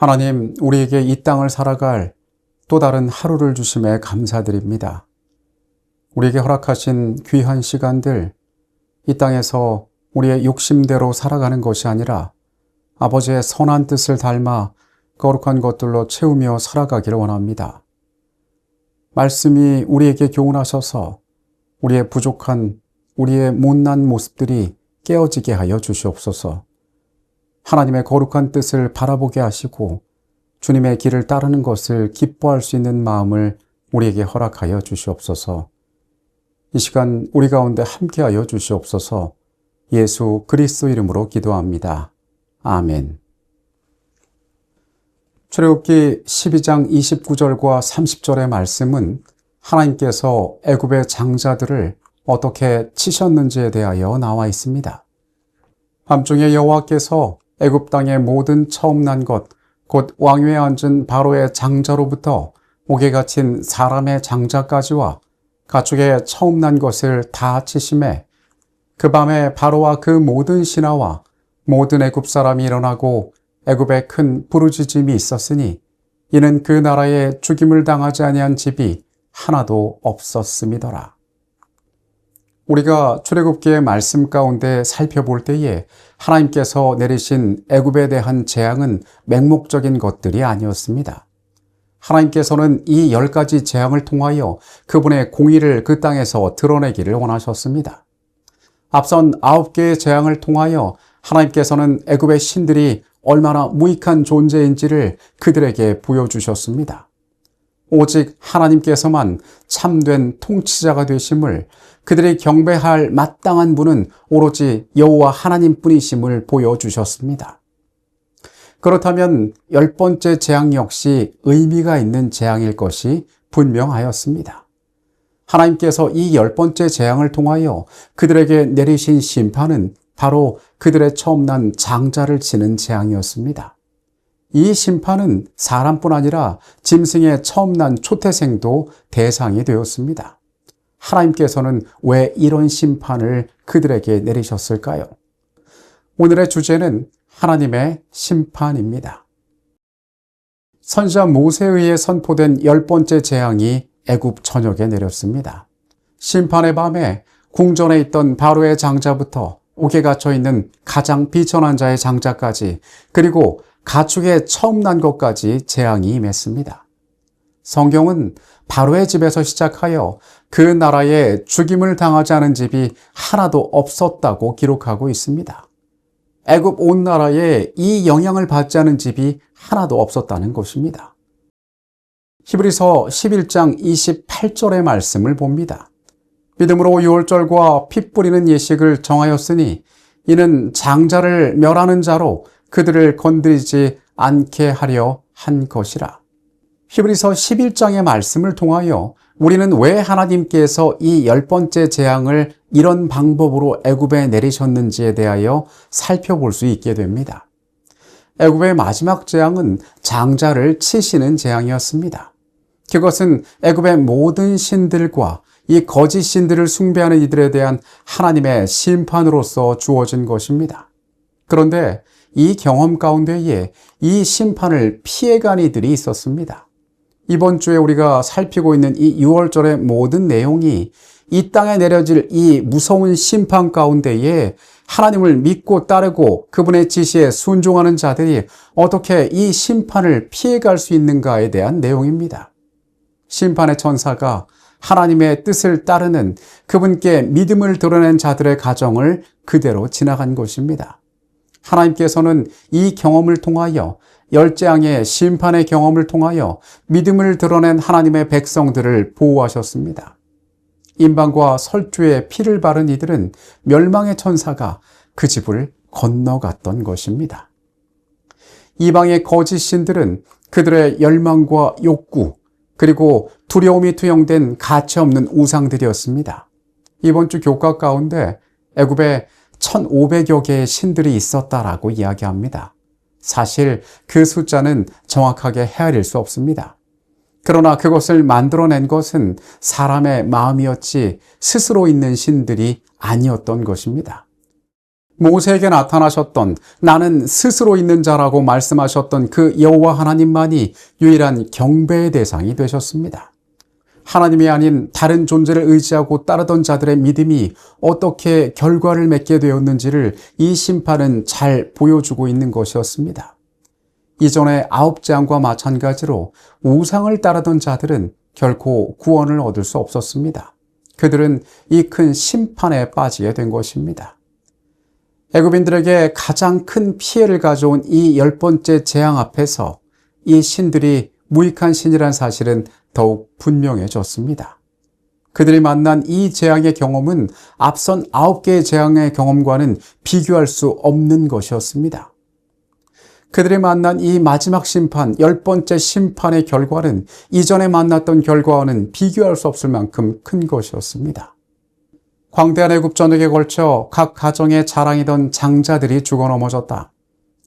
하나님, 우리에게 이 땅을 살아갈 또 다른 하루를 주심에 감사드립니다. 우리에게 허락하신 귀한 시간들, 이 땅에서 우리의 욕심대로 살아가는 것이 아니라 아버지의 선한 뜻을 닮아 거룩한 것들로 채우며 살아가기를 원합니다. 말씀이 우리에게 교훈하셔서 우리의 부족한, 우리의 못난 모습들이 깨어지게 하여 주시옵소서. 하나님의 거룩한 뜻을 바라보게 하시고 주님의 길을 따르는 것을 기뻐할 수 있는 마음을 우리에게 허락하여 주시옵소서. 이 시간 우리 가운데 함께하여 주시옵소서. 예수 그리스도 이름으로 기도합니다. 아멘. 출애굽기 12장 29절과 30절의 말씀은 하나님께서 애굽의 장자들을 어떻게 치셨는지에 대하여 나와 있습니다. 밤중에 여호와께서 애굽 땅의 모든 처음 난 것, 곧 왕위에 앉은 바로의 장자로부터 옥에 갇힌 사람의 장자까지와 가축의 처음 난 것을 다 치심에 그 밤에 바로와 그 모든 신하와 모든 애굽 사람이 일어나고 애굽에 큰 부르짖음이 있었으니 이는 그 나라에 죽임을 당하지 아니한 집이 하나도 없었음이더라. 우리가 출애굽기의 말씀 가운데 살펴볼 때에 하나님께서 내리신 애굽에 대한 재앙은 맹목적인 것들이 아니었습니다. 하나님께서는 이 10가지 재앙을 통하여 그분의 공의를 그 땅에서 드러내기를 원하셨습니다. 앞선 9개의 재앙을 통하여 하나님께서는 애굽의 신들이 얼마나 무익한 존재인지를 그들에게 보여주셨습니다. 오직 하나님께서만 참된 통치자가 되심을, 그들이 경배할 마땅한 분은 오로지 여호와 하나님뿐이심을 보여주셨습니다. 그렇다면 10번째 재앙 역시 의미가 있는 재앙일 것이 분명하였습니다. 하나님께서 이 10번째 재앙을 통하여 그들에게 내리신 심판은 바로 그들의 처음 난 장자를 치는 재앙이었습니다. 이 심판은 사람뿐 아니라 짐승의 처음 난 초태생도 대상이 되었습니다. 하나님께서는 왜 이런 심판을 그들에게 내리셨을까요? 오늘의 주제는 하나님의 심판입니다. 선지자 모세에 의해 선포된 10번째 재앙이 애굽 전역에 내렸습니다. 심판의 밤에 궁전에 있던 바로의 장자부터 옥에 갇혀 있는 가장 비천한 자의 장자까지, 그리고 가축의 처음 난 것까지 재앙이 임했습니다. 성경은 바로의 집에서 시작하여 그 나라에 죽임을 당하지 않은 집이 하나도 없었다고 기록하고 있습니다. 애굽 온 나라에 이 영향을 받지 않은 집이 하나도 없었다는 것입니다. 히브리서 11장 28절의 말씀을 봅니다. 믿음으로 유월절과 피 뿌리는 예식을 정하였으니 이는 장자를 멸하는 자로 그들을 건드리지 않게 하려 한 것이라. 히브리서 11장의 말씀을 통하여 우리는 왜 하나님께서 이 10번째 재앙을 이런 방법으로 애굽에 내리셨는지에 대하여 살펴볼 수 있게 됩니다. 애굽의 마지막 재앙은 장자를 치시는 재앙이었습니다. 그것은 애굽의 모든 신들과 이 거짓 신들을 숭배하는 이들에 대한 하나님의 심판으로서 주어진 것입니다. 그런데 이 경험 가운데에 이 심판을 피해간 이들이 있었습니다. 이번 주에 우리가 살피고 있는 이 6월절의 모든 내용이 이 땅에 내려질 이 무서운 심판 가운데에 하나님을 믿고 따르고 그분의 지시에 순종하는 자들이 어떻게 이 심판을 피해갈 수 있는가에 대한 내용입니다. 심판의 천사가 하나님의 뜻을 따르는 그분께 믿음을 드러낸 자들의 가정을 그대로 지나간 것입니다. 하나님께서는 이 경험을 통하여, 열재앙의 심판의 경험을 통하여 믿음을 드러낸 하나님의 백성들을 보호하셨습니다. 임방과 설주에 피를 바른 이들은 멸망의 천사가 그 집을 건너갔던 것입니다. 이방의 거짓 신들은 그들의 열망과 욕구, 그리고 두려움이 투영된 가치없는 우상들이었습니다. 이번 주 교과 가운데 애굽에 1,500여 개의 신들이 있었다라고 이야기합니다. 사실 그 숫자는 정확하게 헤아릴 수 없습니다. 그러나 그것을 만들어낸 것은 사람의 마음이었지 스스로 있는 신들이 아니었던 것입니다. 모세에게 나타나셨던 나는 스스로 있는 자라고 말씀하셨던 그 여호와 하나님만이 유일한 경배의 대상이 되셨습니다. 하나님이 아닌 다른 존재를 의지하고 따르던 자들의 믿음이 어떻게 결과를 맺게 되었는지를 이 심판은 잘 보여주고 있는 것이었습니다. 이전의 9재앙과 마찬가지로 우상을 따르던 자들은 결코 구원을 얻을 수 없었습니다. 그들은 이 큰 심판에 빠지게 된 것입니다. 애굽인들에게 가장 큰 피해를 가져온 이 10번째 재앙 앞에서 이 신들이 무익한 신이란 사실은 더욱 분명해졌습니다. 그들이 만난 이 재앙의 경험은 앞선 9개의 재앙의 경험과는 비교할 수 없는 것이었습니다. 그들이 만난 이 마지막 심판, 10번째 심판의 결과는 이전에 만났던 결과와는 비교할 수 없을 만큼 큰 것이었습니다. 광대한 애굽 전역에 걸쳐 각 가정의 자랑이던 장자들이 죽어 넘어졌다.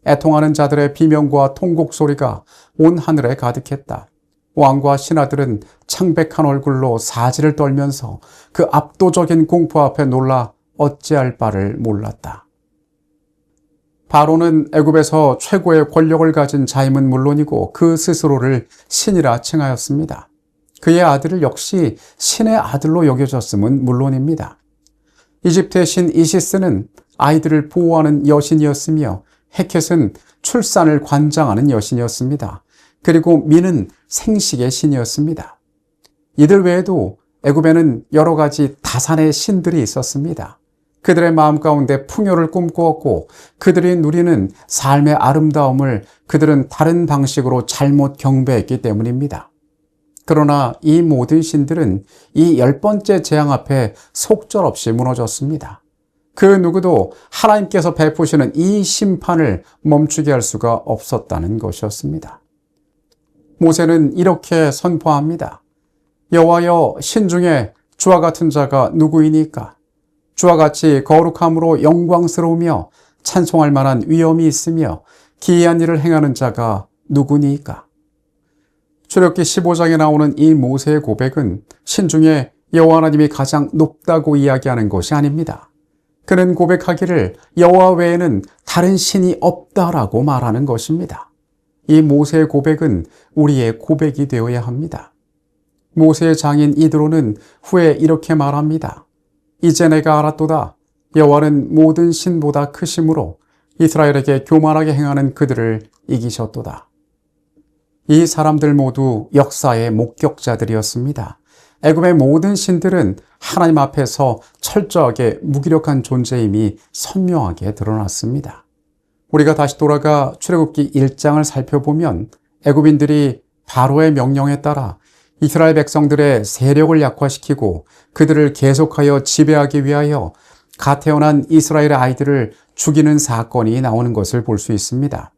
애통하는 자들의 비명과 통곡 소리가 온 하늘에 가득했다. 왕과 신하들은 창백한 얼굴로 사지를 떨면서 그 압도적인 공포 앞에 놀라 어찌할 바를 몰랐다. 바로는 애굽에서 최고의 권력을 가진 자임은 물론이고 그 스스로를 신이라 칭하였습니다. 그의 아들을 역시 신의 아들로 여겨졌음은 물론입니다. 이집트의 신 이시스는 아이들을 보호하는 여신이었으며 헤켓은 출산을 관장하는 여신이었습니다. 그리고 미는 생식의 신이었습니다. 이들 외에도 애굽에는 여러 가지 다산의 신들이 있었습니다. 그들의 마음 가운데 풍요를 꿈꾸었고 그들이 누리는 삶의 아름다움을 그들은 다른 방식으로 잘못 경배했기 때문입니다. 그러나 이 모든 신들은 이 10번째 재앙 앞에 속절없이 무너졌습니다. 그 누구도 하나님께서 베푸시는 이 심판을 멈추게 할 수가 없었다는 것이었습니다. 모세는 이렇게 선포합니다. 여호와여, 신 중에 주와 같은 자가 누구이니까? 주와 같이 거룩함으로 영광스러우며 찬송할 만한 위엄이 있으며 기이한 일을 행하는 자가 누구니까? 출애굽기 15장에 나오는 이 모세의 고백은 신중에 여호와 하나님이 가장 높다고 이야기하는 것이 아닙니다. 그는 고백하기를 여호와 외에는 다른 신이 없다라고 말하는 것입니다. 이 모세의 고백은 우리의 고백이 되어야 합니다. 모세의 장인 이드로는 후에 이렇게 말합니다. 이제 내가 알았도다. 여호와는 모든 신보다 크심으로 이스라엘에게 교만하게 행하는 그들을 이기셨도다. 이 사람들 모두 역사의 목격자들이었습니다. 애굽의 모든 신들은 하나님 앞에서 철저하게 무기력한 존재임이 선명하게 드러났습니다. 우리가 다시 돌아가 출애굽기 1장을 살펴보면 애굽인들이 바로의 명령에 따라 이스라엘 백성들의 세력을 약화시키고 그들을 계속하여 지배하기 위하여 갓 태어난 이스라엘의 아이들을 죽이는 사건이 나오는 것을 볼 수 있습니다.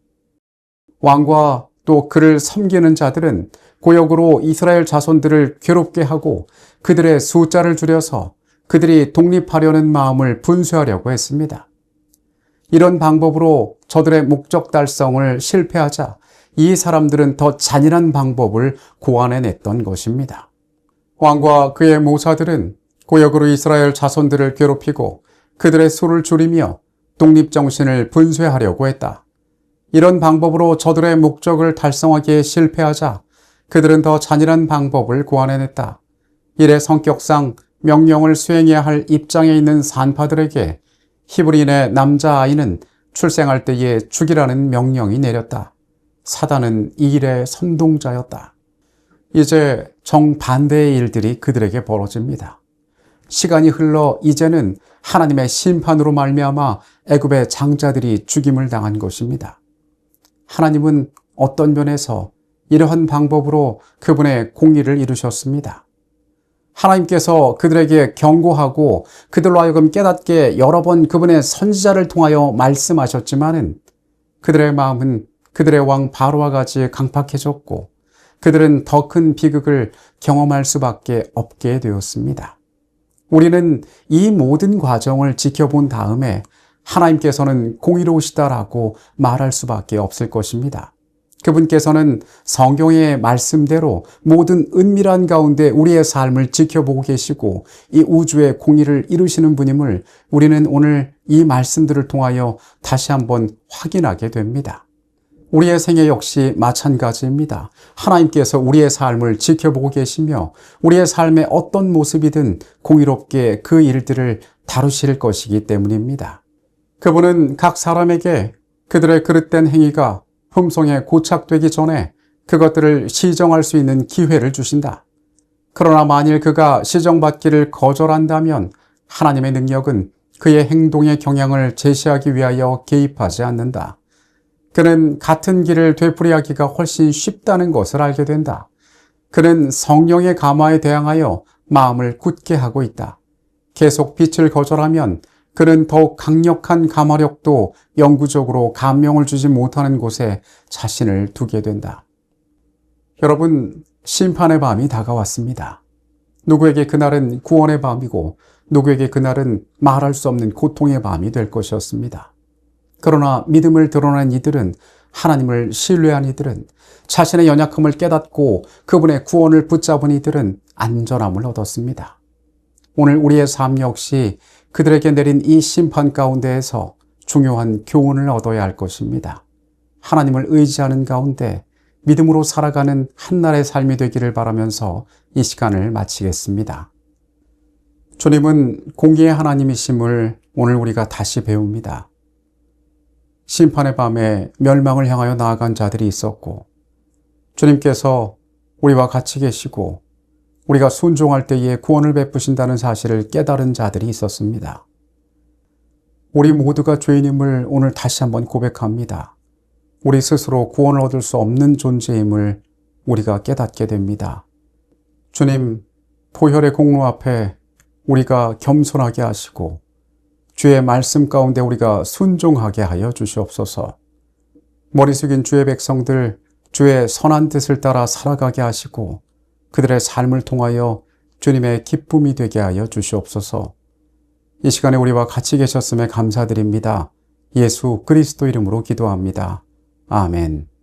왕과 또 그를 섬기는 자들은 고역으로 이스라엘 자손들을 괴롭게 하고 그들의 숫자를 줄여서 그들이 독립하려는 마음을 분쇄하려고 했습니다. 이런 방법으로 저들의 목적 달성을 실패하자 이 사람들은 더 잔인한 방법을 고안해냈던 것입니다. 왕과 그의 모사들은 고역으로 이스라엘 자손들을 괴롭히고 그들의 수를 줄이며 독립정신을 분쇄하려고 했다. 이런 방법으로 저들의 목적을 달성하기에 실패하자 그들은 더 잔인한 방법을 고안해냈다. 이래 성격상 명령을 수행해야 할 입장에 있는 산파들에게 히브리인의 남자아이는 출생할 때에 죽이라는 명령이 내렸다. 사단은 이 일의 선동자였다. 이제 정반대의 일들이 그들에게 벌어집니다. 시간이 흘러 이제는 하나님의 심판으로 말미암아 애굽의 장자들이 죽임을 당한 것입니다. 하나님은 어떤 면에서 이러한 방법으로 그분의 공의를 이루셨습니다. 하나님께서 그들에게 경고하고 그들로 하여금 깨닫게 여러 번 그분의 선지자를 통하여 말씀하셨지만은 그들의 마음은 그들의 왕 바로와 같이 강팍해졌고 그들은 더 큰 비극을 경험할 수밖에 없게 되었습니다. 우리는 이 모든 과정을 지켜본 다음에 하나님께서는 공의로우시다라고 말할 수밖에 없을 것입니다. 그분께서는 성경의 말씀대로 모든 은밀한 가운데 우리의 삶을 지켜보고 계시고 이 우주의 공의를 이루시는 분임을 우리는 오늘 이 말씀들을 통하여 다시 한번 확인하게 됩니다. 우리의 생애 역시 마찬가지입니다. 하나님께서 우리의 삶을 지켜보고 계시며 우리의 삶의 어떤 모습이든 공의롭게 그 일들을 다루실 것이기 때문입니다. 그분은 각 사람에게 그들의 그릇된 행위가 품성에 고착되기 전에 그것들을 시정할 수 있는 기회를 주신다. 그러나 만일 그가 시정받기를 거절한다면 하나님의 능력은 그의 행동의 경향을 제시하기 위하여 개입하지 않는다. 그는 같은 길을 되풀이하기가 훨씬 쉽다는 것을 알게 된다. 그는 성령의 감화에 대항하여 마음을 굳게 하고 있다. 계속 빛을 거절하면 그는 더욱 강력한 감화력도 영구적으로 감명을 주지 못하는 곳에 자신을 두게 된다. 여러분, 심판의 밤이 다가왔습니다. 누구에게 그날은 구원의 밤이고 누구에게 그날은 말할 수 없는 고통의 밤이 될 것이었습니다. 그러나 믿음을 드러낸 이들은, 하나님을 신뢰한 이들은, 자신의 연약함을 깨닫고 그분의 구원을 붙잡은 이들은 안전함을 얻었습니다. 오늘 우리의 삶 역시 그들에게 내린 이 심판 가운데에서 중요한 교훈을 얻어야 할 것입니다. 하나님을 의지하는 가운데 믿음으로 살아가는 한날의 삶이 되기를 바라면서 이 시간을 마치겠습니다. 주님은 공의의 하나님이심을 오늘 우리가 다시 배웁니다. 심판의 밤에 멸망을 향하여 나아간 자들이 있었고, 주님께서 우리와 같이 계시고 우리가 순종할 때에 구원을 베푸신다는 사실을 깨달은 자들이 있었습니다. 우리 모두가 죄인임을 오늘 다시 한번 고백합니다. 우리 스스로 구원을 얻을 수 없는 존재임을 우리가 깨닫게 됩니다. 주님, 보혈의 공로 앞에 우리가 겸손하게 하시고 주의 말씀 가운데 우리가 순종하게 하여 주시옵소서. 머리 숙인 주의 백성들, 주의 선한 뜻을 따라 살아가게 하시고 그들의 삶을 통하여 주님의 기쁨이 되게 하여 주시옵소서. 이 시간에 우리와 같이 계셨음에 감사드립니다. 예수 그리스도 이름으로 기도합니다. 아멘.